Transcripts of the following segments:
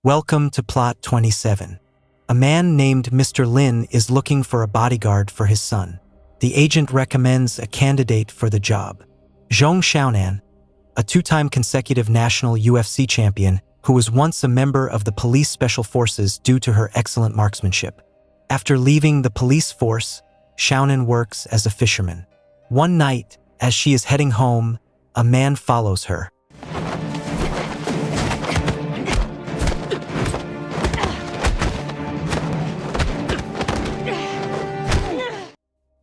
Welcome to Plot 27. A man named Mr. Lin is looking for a bodyguard for his son. The agent recommends a candidate for the job. Zhong Xiaonan, a two-time consecutive national UFC champion who was once a member of the police special forces due to her excellent marksmanship. After leaving the police force, Xiaonan works as a fisherman. One night, as she is heading home, a man follows her.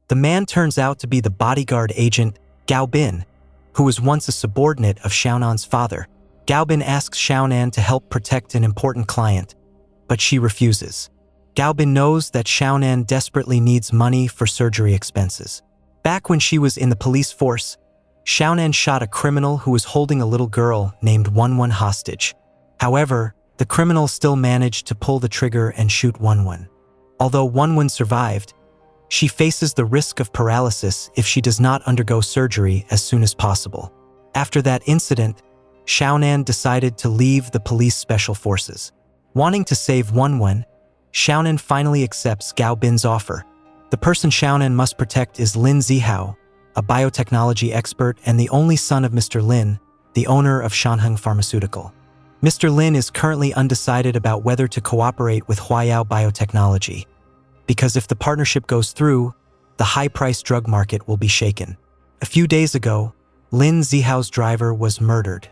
The man turns out to be the bodyguard agent Gao Bin, who was once a subordinate of Xiaonan's father. Gao Bin asks Xiaonan to help protect an important client, but she refuses. Gao Bin knows that Xiaonan desperately needs money for surgery expenses. Back when she was in the police force, Xiaonan shot a criminal who was holding a little girl named Wenwen hostage. However, the criminal still managed to pull the trigger and shoot Wenwen. Although Wenwen survived, she faces the risk of paralysis if she does not undergo surgery as soon as possible. After that incident, Xiaonan decided to leave the police special forces. Wanting to save Wenwen, Xiaonan finally accepts Gao Bin's offer. The person Xiaonan must protect is Lin Zihao, a biotechnology expert and the only son of Mr. Lin, the owner of Shanheng Pharmaceutical. Mr. Lin is currently undecided about whether to cooperate with Huayao Biotechnology, because if the partnership goes through, the high-priced drug market will be shaken. A few days ago, Lin Zihao's driver was murdered.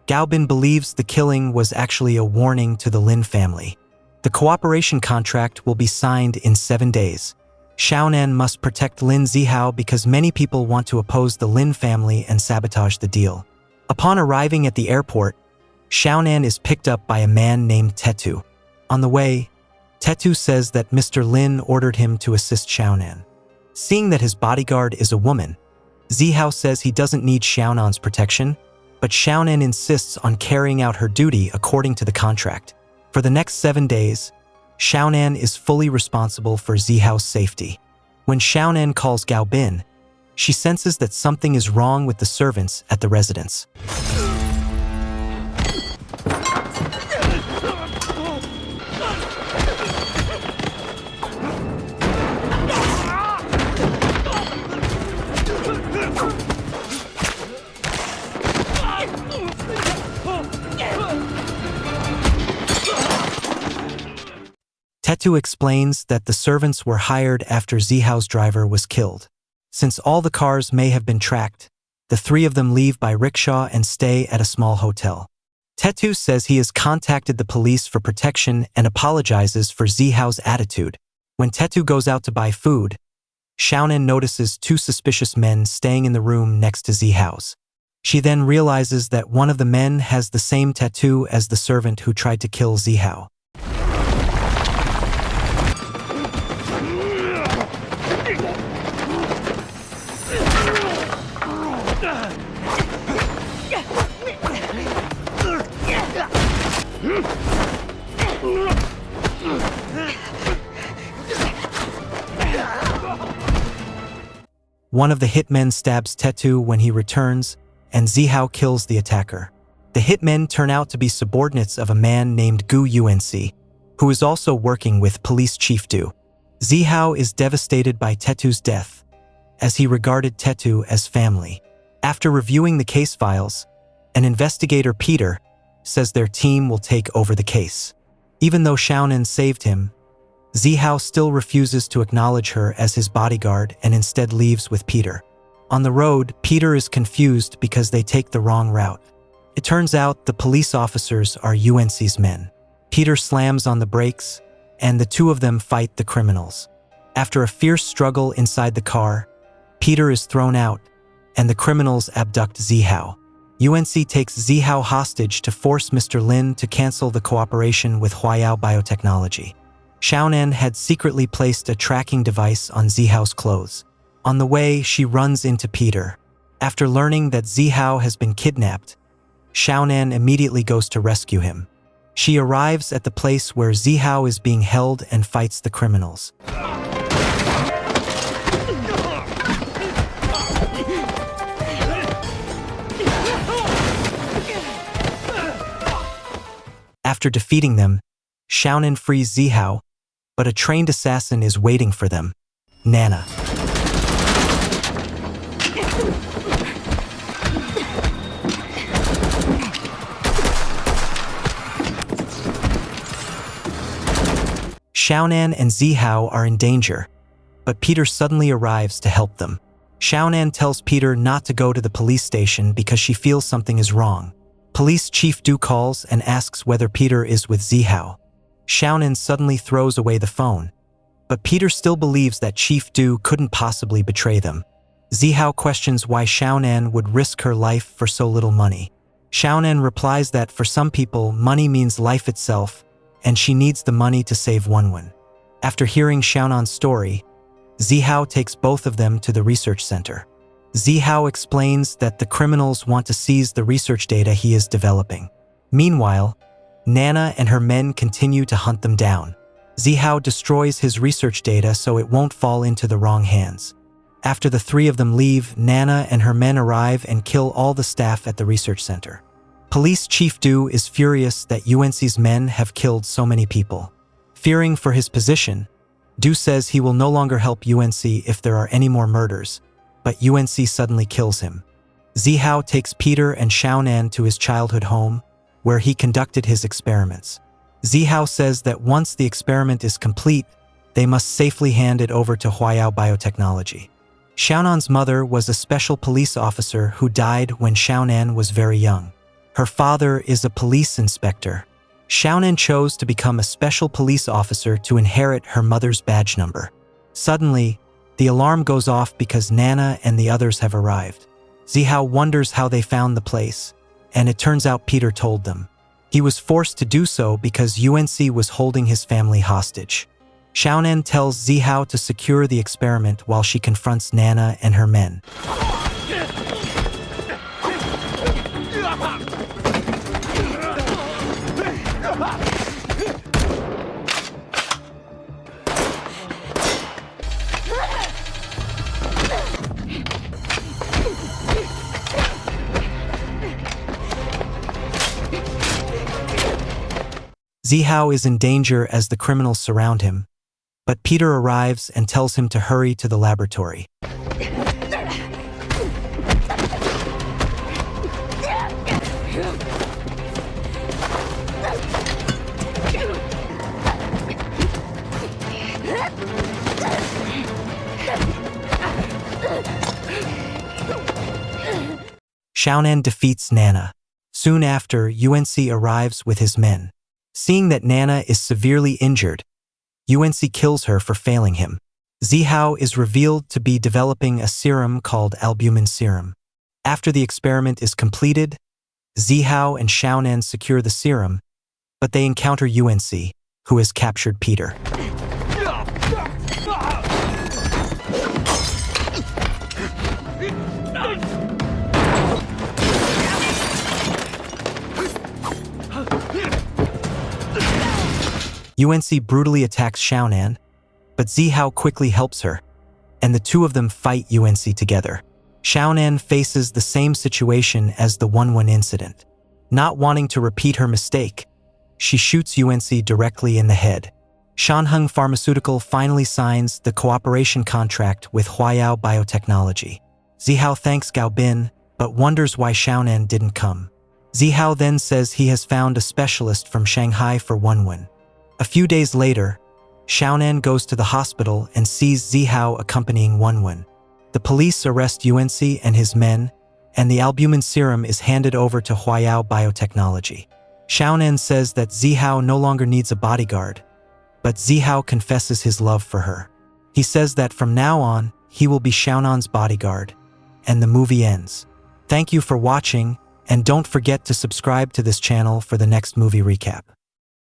Gao Bin believes the killing was actually a warning to the Lin family. The cooperation contract will be signed in 7 days. Xiaonan must protect Lin Zihao because many people want to oppose the Lin family and sabotage the deal. Upon arriving at the airport, Xiaonan is picked up by a man named Tetu. On the way, Tetu says that Mr. Lin ordered him to assist Xiaonan. Seeing that his bodyguard is a woman, Zihao says he doesn't need Xiaonan's protection, but Xiaonan insists on carrying out her duty according to the contract. For the next 7 days, Xiaonan is fully responsible for Zihao's safety. When Xiaonan calls Gao Bin, she senses that something is wrong with the servants at the residence. Tetu explains that the servants were hired after Zihao's driver was killed. Since all the cars may have been tracked, the three of them leave by rickshaw and stay at a small hotel. Tetu says he has contacted the police for protection and apologizes for Zihao's attitude. When Tetu goes out to buy food, Xiaonan notices 2 suspicious men staying in the room next to Zihao's. She then realizes that one of the men has the same tattoo as the servant who tried to kill Zihao. One of the hitmen stabs Tetu when he returns, and Zihao kills the attacker. The hitmen turn out to be subordinates of a man named Gu Yuanxi, who is also working with Police Chief Du. Zihao is devastated by Tetu's death, as he regarded Tetu as family. After reviewing the case files, an investigator, Peter, says their team will take over the case. Even though Xiaonan saved him, Zihao still refuses to acknowledge her as his bodyguard and instead leaves with Peter. On the road, Peter is confused because they take the wrong route. It turns out the police officers are Yuanxi's men. Peter slams on the brakes, and the two of them fight the criminals. After a fierce struggle inside the car, Peter is thrown out, and the criminals abduct Zihao. Yuanxi takes Zihao hostage to force Mr. Lin to cancel the cooperation with Huayao Biotechnology. Xiaonan had secretly placed a tracking device on Zihao's clothes. On the way, she runs into Peter. After learning that Zihao has been kidnapped, Xiaonan immediately goes to rescue him. She arrives at the place where Zihao is being held and fights the criminals. After defeating them, Xiaonan frees Zihao, but a trained assassin is waiting for them, Nana. Xiaonan and Zihao are in danger, but Peter suddenly arrives to help them. Xiaonan tells Peter not to go to the police station because she feels something is wrong. Police Chief Du calls and asks whether Peter is with Zihao. Xiaonan suddenly throws away the phone, but Peter still believes that Chief Du couldn't possibly betray them. Zihao questions why Xiaonan would risk her life for so little money. Xiaonan replies that for some people, money means life itself, and she needs the money to save Wenwen. After hearing Xiaonan's story, Zihao takes both of them to the research center. Zihao explains that the criminals want to seize the research data he is developing. Meanwhile, Nana and her men continue to hunt them down. Zihao destroys his research data so it won't fall into the wrong hands. After the three of them leave, Nana and her men arrive and kill all the staff at the research center. Police Chief Du is furious that UNC's men have killed so many people. Fearing for his position, Du says he will no longer help UNC if there are any more murders, but UNC suddenly kills him. Zihao takes Peter and Xiaonan to his childhood home, where he conducted his experiments. Zihao says that once the experiment is complete, they must safely hand it over to Huayao Biotechnology. Xiaonan's mother was a special police officer who died when Xiaonan was very young. Her father is a police inspector. Xiaonan chose to become a special police officer to inherit her mother's badge number. Suddenly, the alarm goes off because Nana and the others have arrived. Zihao wonders how they found the place, and it turns out Peter told them. He was forced to do so because UNC was holding his family hostage. Xiaonan tells Zihao to secure the experiment while she confronts Nana and her men. Zihao is in danger as the criminals surround him, but Peter arrives and tells him to hurry to the laboratory. Xiaonan defeats Nana. Soon after, UNC arrives with his men. Seeing that Nana is severely injured, UNC kills her for failing him. Zihao is revealed to be developing a serum called albumin serum. After the experiment is completed, Zihao and Xiaonan secure the serum, but they encounter UNC, who has captured Peter. UNC brutally attacks Xiaonan, but Zihao quickly helps her, and the two of them fight UNC together. Xiaonan faces the same situation as the Wenwen incident. Not wanting to repeat her mistake, she shoots UNC directly in the head. Shanheng Pharmaceutical finally signs the cooperation contract with Huayao Biotechnology. Zihao thanks Gaobin, but wonders why Xiaonan didn't come. Zihao then says he has found a specialist from Shanghai for Wenwen. A few days later, Xiaonan goes to the hospital and sees Zihao accompanying Wenwen. The police arrest UNC and his men, and the albumin serum is handed over to Huayao Biotechnology. Xiaonan says that Zihao no longer needs a bodyguard, but Zihao confesses his love for her. He says that from now on, he will be Xiaonan's bodyguard, and the movie ends. Thank you for watching, and don't forget to subscribe to this channel for the next movie recap.